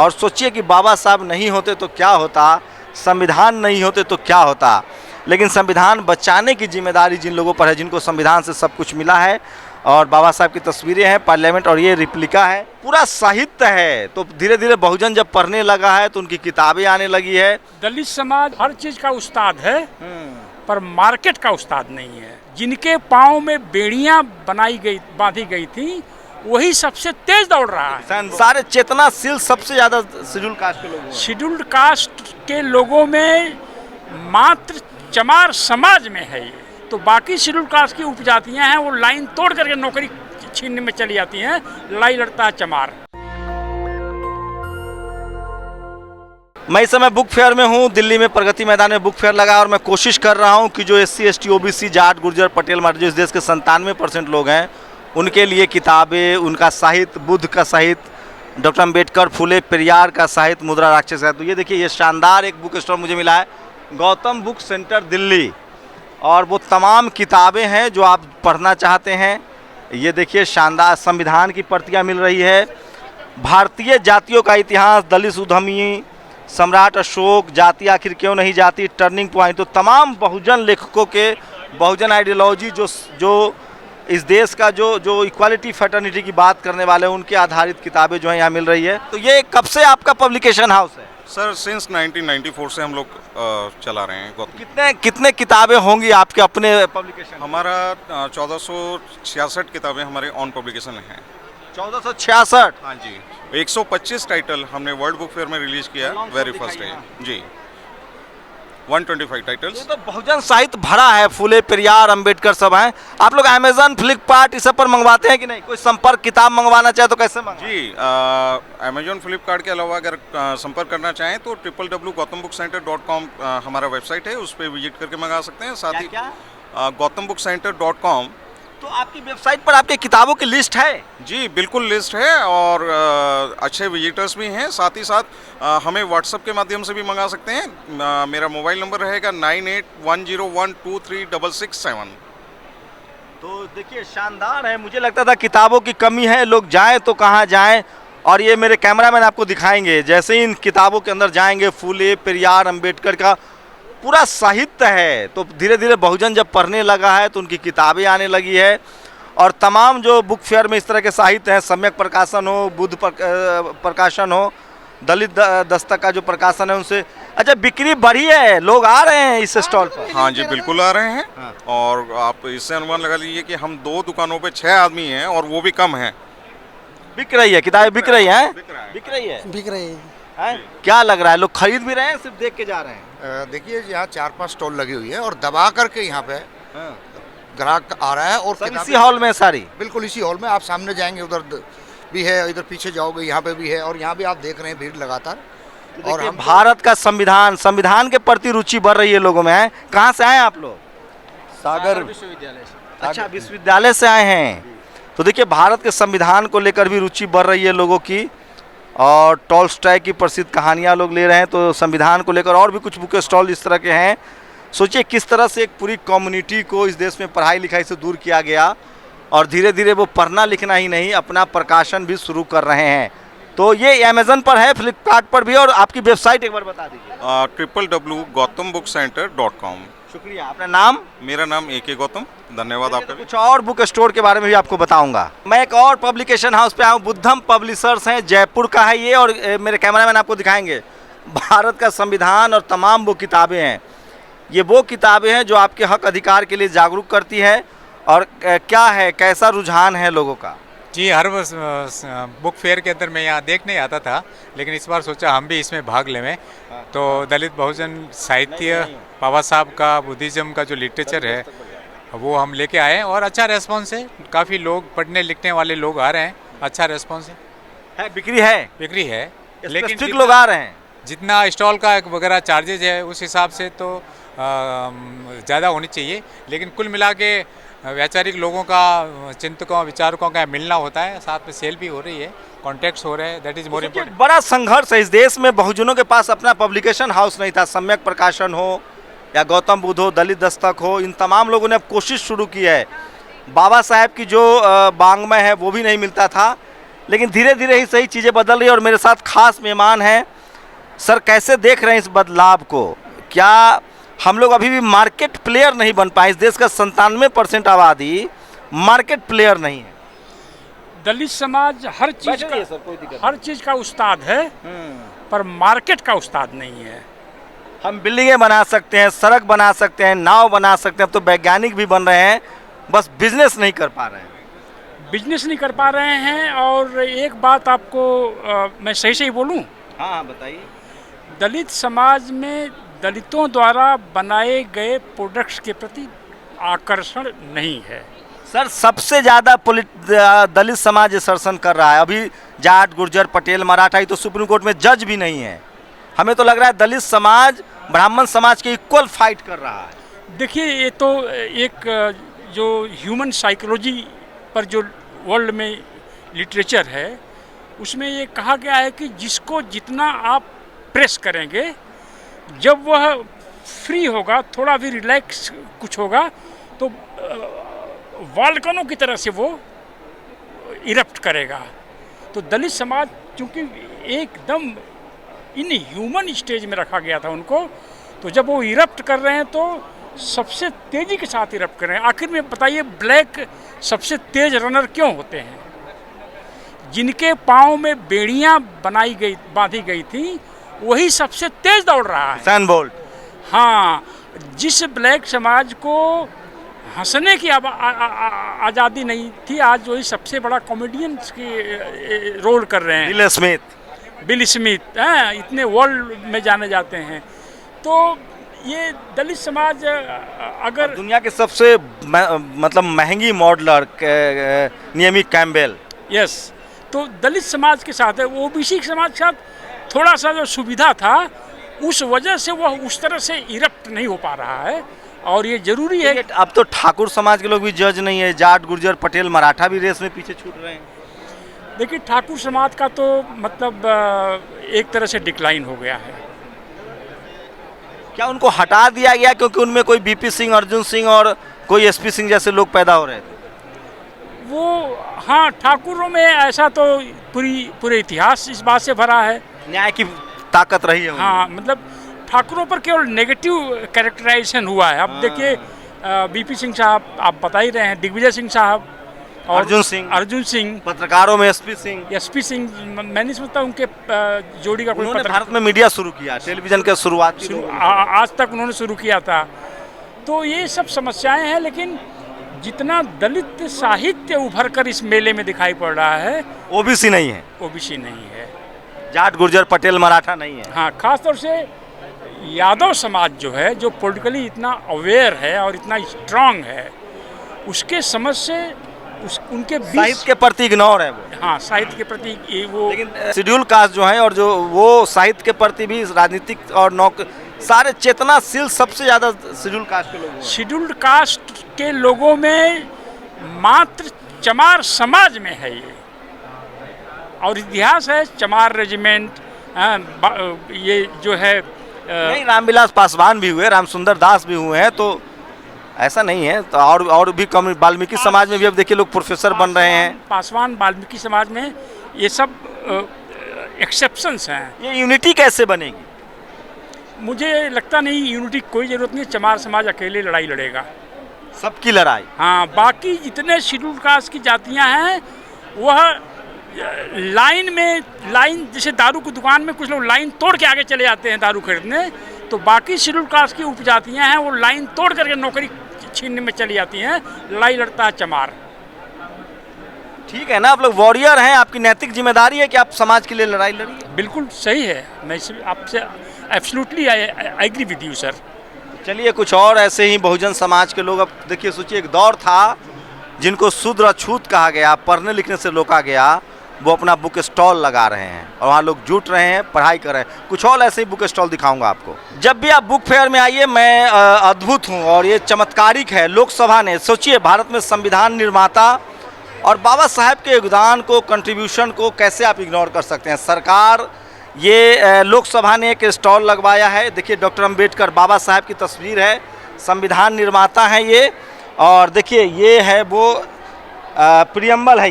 और सोचिए कि बाबा साहब नहीं होते तो क्या होता, संविधान नहीं होते तो क्या होता। लेकिन संविधान बचाने की जिम्मेदारी जिन लोगों पर है, जिनको संविधान से सब कुछ मिला है। और बाबा साहब की तस्वीरें हैं पार्लियामेंट, और ये रिप्लिका है, पूरा साहित्य है। तो धीरे धीरे बहुजन जब पढ़ने लगा है तो उनकी किताबें आने लगी है। दलित समाज हर चीज का उस्ताद है, पर मार्केट का उस्ताद नहीं है। जिनके पाँव में बेड़ियां बांधी गई थी, वही सबसे तेज दौड़ रहा है। सारे चेतनाशील सबसे ज्यादा शेड्यूल कास्ट के लोग हैं। शेड्यूल्ड कास्ट के लोगों में मात्र चमार समाज में है ये, तो बाकी शेड्यूल्ड कास्ट की उपजातियां हैं, वो लाइन तोड़ करके नौकरी छीनने में चली जाती हैं। लड़ाई लड़ता है चमार। मैं इस समय बुक फेयर में हूँ, दिल्ली में प्रगति मैदान में बुक फेयर लगा, और मैं कोशिश कर रहा हूँ कि जो SC ST OBC Jat Gurjar Patel Maratha जो इस देश के 97% लोग हैं, उनके लिए किताबें, उनका साहित्य, बुद्ध का साहित्य, डॉक्टर अम्बेडकर, फुले पेरियार का साहित्य, मुद्रा राक्षस का। तो ये देखिए, ये शानदार एक बुक स्टोर मुझे मिला है, गौतम बुक सेंटर दिल्ली, और वो तमाम किताबें हैं जो आप पढ़ना चाहते हैं। ये देखिए, शानदार संविधान की प्रतियाँ मिल रही है, भारतीय जातियों का इतिहास, दलित उद्यमी, सम्राट अशोक, जाति आखिर क्यों नहीं जाती, टर्निंग पॉइंट। तो तमाम बहुजन लेखकों के, बहुजन आइडियोलॉजी जो इस देश का जो इक्वालिटी फ्रेटर्निटी की बात करने वाले हैं, उनके आधारित किताबें जो है यहाँ मिल रही है। तो ये कब से आपका पब्लिकेशन हाउस है? सर सिंस 1994 से हम लोग चला रहे हैं। कितने किताबें होंगी आपके अपने पब्लिकेशन? हमारा 1466 किताबें हमारे ऑन पब्लिकेशन हैं। 1466? हाँ जी। 125 टाइटल हमने वर्ल्ड बुक फेयर में रिलीज किया, वेरी फर्स्ट है जी। 125 टाइटल्स। ये तो बहुजन साहित्य भरा है, फुले पेरियार, अंबेडकर सब हैं। आप लोग अमेजन, फ्लिपकार्ट इस सब पर मंगवाते हैं कि नहीं? कोई संपर्क किताब मंगवाना चाहे तो कैसे मंगवाएं? जी, अमेजोन फ्लिपकार्ट के अलावा अगर संपर्क करना चाहें तो www.gautambookcenter.com हमारा वेबसाइट है, उस पर विजिट करके मंगा सकते हैं। साथ ही gautambookcenter.com। तो आपकी वेबसाइट पर आपकी किताबों की लिस्ट है? जी बिल्कुल लिस्ट है, और अच्छे विजिटर्स भी हैं। साथ ही साथ हमें व्हाट्सएप के माध्यम से भी मंगा सकते हैं। मेरा मोबाइल नंबर रहेगा 9810123667। तो देखिए, शानदार है। मुझे लगता था किताबों की कमी है, लोग जाएं तो कहाँ जाएं, और ये मेरे कैमरामैन आपको दिखाएंगे। जैसे ही इन किताबों के अंदर जाएंगे, फुले पेरियार, अंबेडकर का पूरा साहित्य है। तो धीरे धीरे बहुजन जब पढ़ने लगा है तो उनकी किताबें आने लगी है। और तमाम जो बुक फेयर में इस तरह के साहित्य हैं, सम्यक प्रकाशन हो, बुद्ध प्रकाशन हो, दलित दस्तक का जो प्रकाशन है, उनसे अच्छा बिक्री बढ़ी है, लोग आ रहे हैं इस स्टॉल पर? हाँ जी बिल्कुल आ रहे हैं। हाँ। और आप इससे अनुमान लगा लीजिए कि हम 2 दुकानों पे 6 आदमी हैं, और वो भी कम हैं। बिक रही है किताबें? बिक रही हैं? बिक रहा है। बिक रही है? बिक रही है। क्या लग रहा है, लोग खरीद भी रहे हैं, सिर्फ देख के जा रहे हैं? देखिए, यहाँ 4-5 स्टॉल लगी हुई है, और दबा करके यहाँ पे ग्राहक आ रहा है। और इसी हॉल में सारी? बिल्कुल इसी हॉल में। आप सामने जाएंगे, उधर भी है, इधर पीछे जाओगे, यहाँ पे भी है, और यहाँ भी आप देख रहे हैं भीड़ लगातार। और हम भारत का संविधान के प्रति रुचि बढ़ रही है लोगों में। है कहाँ से आए आप लोग? सागर विश्वविद्यालय से। अच्छा, विश्वविद्यालय से आए हैं। तो देखिए, भारत के संविधान को लेकर भी रुचि बढ़ रही है लोगों की, और टॉल्स्टॉय की प्रसिद्ध कहानियाँ लोग ले रहे हैं। तो संविधान को लेकर और भी कुछ बुक स्टॉल इस तरह के हैं। सोचिए किस तरह से एक पूरी कम्युनिटी को इस देश में पढ़ाई लिखाई से दूर किया गया, और धीरे धीरे वो पढ़ना लिखना ही नहीं, अपना प्रकाशन भी शुरू कर रहे हैं। तो ये अमेजन पर है, फ्लिपकार्ट पर भी। और आपकी वेबसाइट एक बार बता दीजिए। www.gautambookcenter.com। शुक्रिया। अपना नाम? मेरा नाम AK गौतम। धन्यवाद आपका। कुछ और बुक स्टोर के बारे में भी आपको बताऊंगा। मैं एक और पब्लिकेशन हाउस पे आया हूँ, बुद्धम पब्लिशर्स हैं, जयपुर का है ये, और मेरे कैमरामैन आपको दिखाएंगे। भारत का संविधान और तमाम वो किताबें हैं। ये वो किताबें हैं जो आपके हक अधिकार के लिए जागरूक करती है। और क्या है, कैसा रुझान है लोगों का? जी, हर बुक फेयर के अंदर मैं यहाँ देखने आता था, लेकिन इस बार सोचा हम भी इसमें भाग लें। तो दलित बहुजन साहित्य, बाबा साहब का, बुद्धिज़्म का जो लिटरेचर है वो हम लेके आए हैं, और अच्छा रेस्पॉन्स है। काफ़ी लोग, पढ़ने लिखने वाले लोग आ रहे हैं, अच्छा रेस्पॉन्स है। बिक्री है? बिक्री है, लेकिन लोग आ रहे हैं। जितना स्टॉल का वगैरह चार्जेज है उस हिसाब से तो ज़्यादा होनी चाहिए, लेकिन कुल मिला के वैचारिक लोगों का, चिंतकों, विचारकों का मिलना होता है, साथ में सेल भी हो रही है, कॉन्टेक्ट्स हो रहे हैं। That is more important. बड़ा संघर्ष है इस देश में। बहुजनों के पास अपना पब्लिकेशन हाउस नहीं था। सम्यक प्रकाशन हो या गौतम बुद्ध हो, दलित दस्तक हो, इन तमाम लोगों ने अब कोशिश शुरू की है। बाबा साहेब की जो वाङ्मय है वो भी नहीं मिलता था, लेकिन धीरे धीरे ही सही चीज़ें बदल रही है। और मेरे साथ खास मेहमान हैं। सर, कैसे देख रहे हैं इस बदलाव को? क्या हम लोग अभी भी मार्केट प्लेयर नहीं बन पाए? इस देश का 97% आबादी मार्केट प्लेयर नहीं है। दलित समाज हर चीज़ का उस्ताद है, पर मार्केट का उस्ताद नहीं है। हम बिल्डिंगें बना सकते हैं, सड़क बना सकते हैं, नाव बना सकते हैं, अब तो वैज्ञानिक भी बन रहे हैं, बस बिजनेस नहीं कर पा रहे हैं। बिजनेस नहीं कर पा रहे हैं। और एक बात आपको मैं सही से ही बोलूं, हाँ बताइए। दलित समाज में दलितों द्वारा बनाए गए प्रोडक्ट्स के प्रति आकर्षण नहीं है। सर, सबसे ज़्यादा दलित समाज शासन कर रहा है। अभी जाट, गुर्जर, पटेल, मराठा, ही तो सुप्रीम कोर्ट में जज भी नहीं है। हमें तो लग रहा है दलित समाज ब्राह्मण समाज के इक्वल फाइट कर रहा है। देखिए, ये तो एक जो ह्यूमन साइकोलॉजी पर जो वर्ल्ड में लिटरेचर है, उसमें ये कहा गया है कि जिसको जितना आप प्रेस करेंगे, जब वह फ्री होगा, थोड़ा भी रिलैक्स कुछ होगा, तो वॉल्केनो की तरह से वो इरप्ट करेगा। तो दलित समाज चूँकि एकदम इन ह्यूमन स्टेज में रखा गया था उनको, तो जब वो इरप्ट कर रहे हैं तो सबसे तेज़ी के साथ इरप्ट कर रहे हैं। आखिर में बताइए, ब्लैक सबसे तेज रनर क्यों होते हैं? जिनके पाँव में बेड़ियाँ बांधी गई थी, वही सबसे तेज दौड़ रहा है। Usain Bolt. हाँ, जिस ब्लैक समाज को हंसने की आज़ादी नहीं थी, आज वही सबसे बड़ा कॉमेडियन की रोल कर रहे हैं। बिल स्मिथ इतने वर्ल्ड में जाने जाते हैं। तो ये दलित समाज अगर दुनिया के सबसे मतलब महंगी मॉडलर नियमी कैम्बेल, यस, तो दलित समाज के साथ है। ओबीसी समाज के साथ थोड़ा सा जो सुविधा था, उस वजह से वह उस तरह से इरप्ट नहीं हो पा रहा है। और ये जरूरी है। अब तो ठाकुर समाज के लोग भी जज नहीं है, जाट, गुर्जर, पटेल, मराठा भी रेस में पीछे छूट रहे हैं। देखिए, ठाकुर समाज का तो मतलब एक तरह से डिक्लाइन हो गया है। क्या उनको हटा दिया गया क्योंकि उनमें कोई बीपी सिंह, अर्जुन सिंह और कोई एसपी सिंह जैसे लोग पैदा हो रहे थे? वो हाँ, ठाकुरों में ऐसा तो पूरे इतिहास इस बात से भरा है। न्याय की ताकत रही है। हाँ, मतलब ठाकुरों पर केवल नेगेटिव कैरेक्टराइजेशन हुआ है। अब देखिए, बीपी सिंह साहब आप बता ही रहे हैं, दिग्विजय सिंह साहब, अर्जुन सिंह, पत्रकारों में एसपी सिंह, मैंने समझता उनके जोड़ी का कोई भारत में मीडिया शुरू किया, टेलीविजन के शुरुआत आज तक उन्होंने शुरू किया था। तो ये सब समस्याएं हैं, लेकिन जितना दलित साहित्य उभर कर इस मेले में दिखाई पड़ रहा है, ओबीसी नहीं है। ओबीसी नहीं है, जाट, गुर्जर, पटेल, मराठा नहीं है। हाँ, खासतौर से यादव समाज जो है, जो पॉलिटिकली इतना अवेयर है और इतना स्ट्रांग है, उसके समझ से उनके साहित्य के प्रति इग्नोर है वो। हाँ, साहित्य के प्रति वो। लेकिन शेड्यूल कास्ट जो है और जो वो साहित्य के प्रति भी राजनीतिक और सारे चेतनाशील सबसे ज़्यादा शेड्यूल कास्ट के लोग हैं। शेड्यूल्ड कास्ट के लोगों में मात्र चमार समाज में है ये, और इतिहास है चमार रेजिमेंट। ये जो है नहीं, रामविलास पासवान भी हुए, रामसुंदर दास भी हुए हैं, तो ऐसा नहीं है। तो और भी कम वाल्मीकि समाज में भी अब देखिए लोग प्रोफेसर बन रहे हैं। पासवान, वाल्मीकि समाज में ये सब एक्सेप्शंस हैं। ये यूनिटी कैसे बनेगी? मुझे लगता नहीं यूनिटी कोई ज़रूरत नहीं। चमार समाज अकेले लड़ाई लड़ेगा, सबकी लड़ाई। हाँ, बाकी जितने शेड्यूल कास्ट की जातियाँ हैं, वह लाइन जैसे दारू की दुकान में कुछ लोग लाइन तोड़ के आगे चले जाते हैं दारू खरीदने, तो बाकी शेड्यूल कास्ट की उपजातियाँ हैं, वो लाइन तोड़ करके नौकरी छीनने में चली जाती हैं। लड़ाई लड़ता है चमार। ठीक है ना, आप लोग वॉरियर हैं, आपकी नैतिक जिम्मेदारी है कि आप समाज के लिए लड़ाई लड़िए। बिल्कुल सही है, मैं आपसे absolutely I agree with you sir. चलिए, कुछ और ऐसे ही बहुजन समाज के लोग। अब देखिए, सोचिए, एक दौर था जिनको शूद्र अछूत कहा गया, पढ़ने लिखने से रोका गया, वो अपना बुक स्टॉल लगा रहे हैं और वहाँ लोग जुट रहे हैं, पढ़ाई कर रहे हैं। कुछ और ऐसे ही बुक स्टॉल दिखाऊंगा आपको। जब भी आप बुक फेयर में आइए, मैं अद्भुत हूँ और ये चमत्कारिक है। लोकसभा ने, सोचिए, भारत में संविधान निर्माता और बाबा साहेब के योगदान को, कंट्रीब्यूशन को कैसे आप इग्नोर कर सकते हैं? सरकार, ये लोकसभा ने एक स्टॉल लगवाया है। देखिए, डॉक्टर अंबेडकर, बाबा साहेब की तस्वीर है, संविधान निर्माता हैं ये। और देखिए, ये है वो प्रियम्बल है,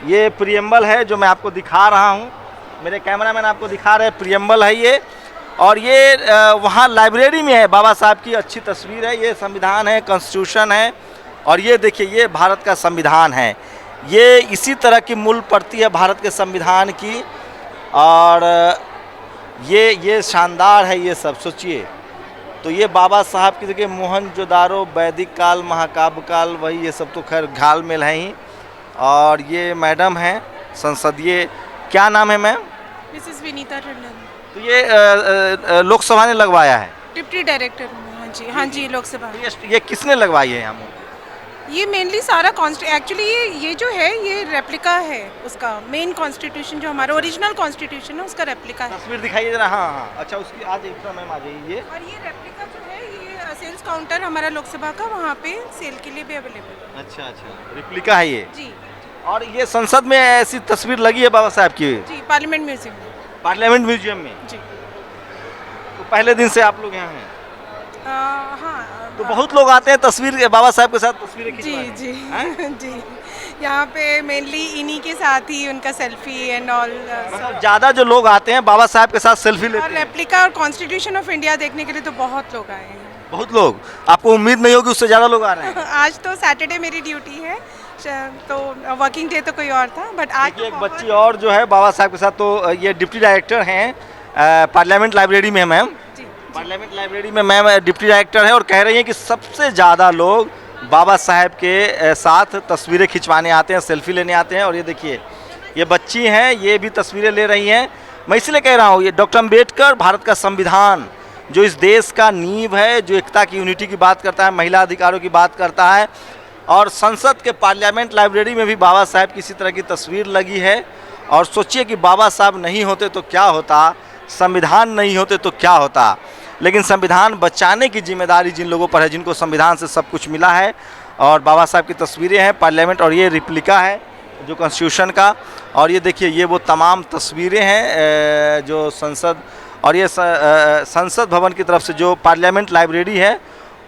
ये प्रियम्बल है जो मैं आपको दिखा रहा हूँ, मेरे कैमरामैन आपको दिखा रहे हैं, प्रियम्बल है ये। और ये वहाँ लाइब्रेरी में है, बाबा साहब की अच्छी तस्वीर है। ये संविधान है, कॉन्स्टिट्यूशन है, और ये देखिए ये भारत का संविधान है। ये इसी तरह की मूल प्रति है भारत के संविधान की, और ये शानदार है ये सब। सोचिए, तो ये बाबा साहब की देखिए मोहनजोदारो, वैदिक काल, महाकाव्य काल, वही ये सब तो खैर घाल मेल है ही। और ये मैडम हैं संसदीय, क्या नाम है मैम? मिसेस विनीता टंडन। तो ये लोकसभा ने लगवाया है? डिप्टी डायरेक्टर हूँ। हाँ जी लोकसभा। ये किसने लगवाई है यहाँ? ये मेनली सारा एक्चुअली ये जो है ये रेप्लिका है उसका। मेन कॉन्स्टिट्यूशन जो हमारा ओरिजिनल कॉन्स्टिट्यूशन है उसका रेप्लिका है। तस्वीर दिखाइए जरा। हाँ हाँ, अच्छा उसकी आज एक मैम आ जाइए। और ये रेप्लिका जो है ये सेल्स काउंटर हमारा लोकसभा का वहाँ पे सेल के लिए भी अवेलेबल है। अच्छा, रेप्लिका है ये जी। और ये संसद में ऐसी तस्वीर लगी है बाबा साहब की? जी, पार्लियामेंट म्यूजियम में। पार्लियामेंट म्यूजियम में? जी। तो पहले दिन से आप लोग यहाँ हैं? हाँ। तो बहुत लोग आते हैं तस्वीर बाबा साहब के साथ तस्वीरें जी खिंचवाने। जी जी। यहाँ पे मेनली इन्हीं के साथ ही उनका सेल्फी एंड ऑल। मतलब ज़्यादा जो लोग आते हैं बाबा साहब के साथ सेल्फी लेते और हैं। रेप्लिका और कॉन्स्टिट्यूशन ऑफ इंडिया देखने के लिए तो बहुत लोग आए हैं। बहुत लोग? आपको उम्मीद नहीं होगी उससे ज़्यादा लोग आ रहे हैं? आज तो सैटरडे मेरी ड्यूटी है, तो वर्किंग डे तो कोई और था, बट आज देखिए एक बच्ची और जो है बाबा साहब के साथ, तो ये डिप्टी डायरेक्टर हैं पार्लियामेंट लाइब्रेरी में। मैम पार्लियामेंट लाइब्रेरी में मैम डिप्टी डायरेक्टर है, और कह रही हैं कि सबसे ज़्यादा लोग बाबा साहब के साथ तस्वीरें खिंचवाने आते हैं, सेल्फी लेने आते हैं। और ये देखिए ये बच्ची हैं, ये भी तस्वीरें ले रही हैं। मैं इसलिए कह रहा हूँ, ये डॉक्टर अम्बेडकर भारत का संविधान जो इस देश का नींव है, जो एकता की यूनिटी की बात करता है, महिला अधिकारों की बात करता है, और संसद के पार्लियामेंट लाइब्रेरी में भी बाबा साहब की इसी तरह की तस्वीर लगी है। और सोचिए कि बाबा साहब नहीं होते तो क्या होता, संविधान नहीं होते तो क्या होता। लेकिन संविधान बचाने की जिम्मेदारी जिन लोगों पर है, जिनको संविधान से सब कुछ मिला है। और बाबा साहब की तस्वीरें हैं पार्लियामेंट, और ये रिप्लिका है जो कॉन्स्टिट्यूशन का। और ये देखिए ये वो तमाम तस्वीरें हैं जो संसद, और ये संसद भवन की तरफ से जो पार्लियामेंट लाइब्रेरी है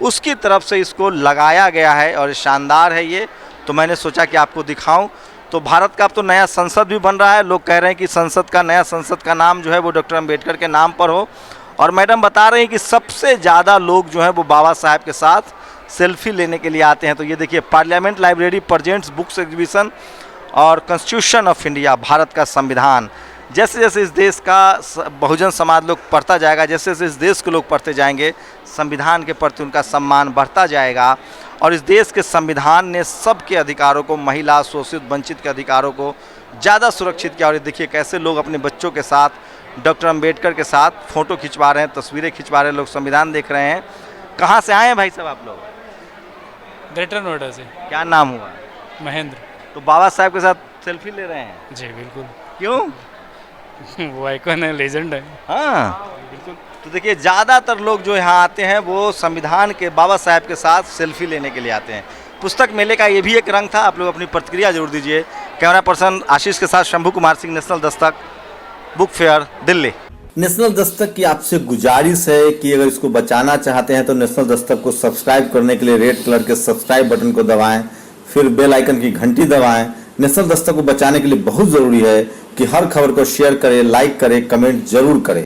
उसकी तरफ से इसको लगाया गया है, और शानदार है ये। तो मैंने सोचा कि आपको दिखाऊं। तो भारत का अब तो नया संसद भी बन रहा है, लोग कह रहे हैं कि संसद का नया संसद का नाम जो है वो डॉक्टर अम्बेडकर के नाम पर हो। और मैडम बता रहे हैं कि सबसे ज़्यादा लोग जो हैं वो बाबा साहब के साथ सेल्फी लेने के लिए आते हैं। तो ये देखिए parliament library presents books exhibition और कॉन्स्टिट्यूशन ऑफ इंडिया, भारत का संविधान। जैसे जैसे इस देश का बहुजन समाज लोग पढ़ता जाएगा, जैसे जैसे इस देश के लोग पढ़ते जाएंगे, संविधान के प्रति उनका सम्मान बढ़ता जाएगा। और इस देश के संविधान ने सबके अधिकारों को, महिला, शोषित, वंचित के अधिकारों को ज़्यादा सुरक्षित किया। और देखिए कैसे लोग अपने बच्चों के साथ, डॉक्टर अम्बेडकर के साथ फ़ोटो खिंचवा रहे हैं, तस्वीरें खिंचवा रहे हैं, लोग संविधान देख रहे हैं। कहाँ से आए हैं भाई साहब आप लोग? ग्रेटर नोएडा से। क्या नाम हुआ? महेंद्र। तो बाबा साहब के साथ सेल्फी ले रहे हैं? जी बिल्कुल। क्यों? वो आइकन है, लेजेंड है। हाँ बिल्कुल। तो देखिए ज़्यादातर लोग जो यहाँ आते हैं वो संविधान के, बाबा साहब के साथ सेल्फी लेने के लिए आते हैं। पुस्तक मेले का ये भी एक रंग था। आप लोग अपनी प्रतिक्रिया जरूर दीजिए। कैमरा पर्सन आशीष के साथ Shambhu Kumar Singh, national Dastak, book fair, Delhi. National Dastak की आपसे गुजारिश है कि अगर इसको बचाना चाहते हैं तो नेशनल दस्तक को सब्सक्राइब करने के लिए रेड कलर के सब्सक्राइब बटन को दबाएं, फिर बेल आइकन की घंटी दबाएं। नेशनल दस्तक को बचाने के लिए बहुत जरूरी है कि हर खबर को शेयर करें, लाइक करें, कमेंट जरूर करें।